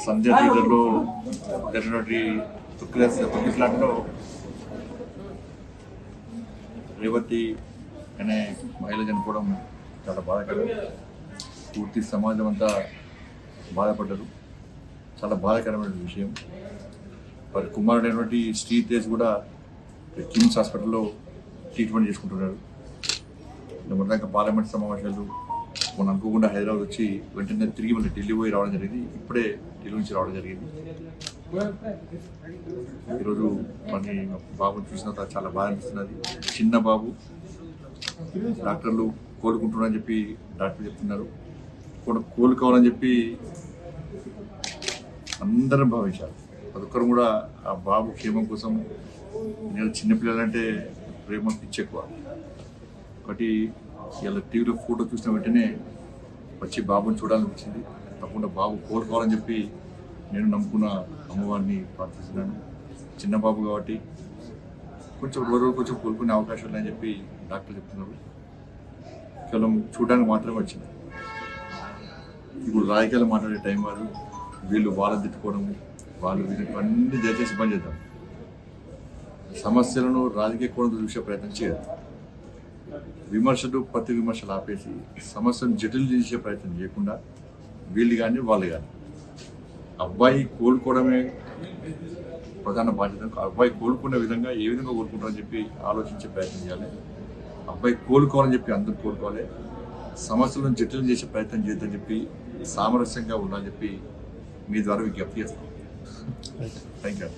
సంధ్య థియేటర్లో జరిగినటువంటి తొక్కిసలాటలో రేవతి అనే మహిళ చనిపోవడం చాలా బాధాకరం. పూర్తి సమాజం అంతా బాధపడ్డారు. చాలా బాధాకరమైన విషయం. వారి కుమారుడైనటువంటి శ్రీతేజ్ కూడా కిమ్స్ హాస్పిటల్లో ట్రీట్మెంట్ చేసుకుంటున్నారు. మొదటిదాకా పార్లమెంట్ సమావేశాలు మొన్న అనుకోకుండా హైదరాబాద్ వచ్చి వెంటనే తిరిగి మళ్ళీ ఢిల్లీ పోయి రావడం జరిగింది. ఇప్పుడే ఢిల్లీ నుంచి రావడం జరిగింది. ఈరోజు మరి బాబుని చూసిన తర్వాత చాలా బాధ అనిపిస్తున్నది. చిన్న బాబు, డాక్టర్లు కోలుకుంటున్నారని చెప్పి డాక్టర్లు చెప్తున్నారు. కోలుకోవాలని చెప్పి అందరం భావించారు. ప్రతి కూడా ఆ బాబు క్షేమం కోసం. నేను చిన్నపిల్లలంటే ప్రేమ పిచ్చి ఎక్కువ. ఒకటి ఇలా టీవీలో ఫోటో చూసిన వెంటనే వచ్చి బాబుని చూడాలనిపించింది. తప్పకుండా బాబు కోలుకోవాలని చెప్పి నేను నమ్ముకున్న అమ్మవారిని ప్రార్థిస్తున్నాను. చిన్న బాబు కాబట్టి కొంచెం కొంచెం కోలుకునే అవకాశం ఉందని చెప్పి డాక్టర్లు చెప్తున్నారు. కేవలం చూడడానికి మాత్రమే వచ్చింది. ఇప్పుడు రాజకీయాలు మాట్లాడే టైం కాదు. వీళ్ళు వాళ్ళని తిట్టుకోవడం, వాళ్ళు వీళ్ళకి అన్ని దయచేసి బంద్ చేద్దాం. సమస్యలను రాజకీయ కోణంతో చూసే ప్రయత్నం చేయదు. విమర్శలు ప్రతి విమర్శలు ఆపేసి సమస్యను జటిలు చేసే ప్రయత్నం చేయకుండా వీళ్ళు కానీ వాళ్ళు కానీ అబ్బాయి కోలుకోవడమే ప్రధాన బాధ్యత. అబ్బాయి కోలుకునే విధంగా ఏ విధంగా కోలుకుంటారని చెప్పి ఆలోచించే ప్రయత్నం చేయాలి. అబ్బాయి కోలుకోవాలని చెప్పి అందరూ కోలుకోవాలి. సమస్యలను జటిలు చేసే ప్రయత్నం చేయొద్దని చెప్పి సామరస్యంగా ఉండాలని చెప్పి మీ ద్వారా విజ్ఞప్తి చేస్తాం. Thank you.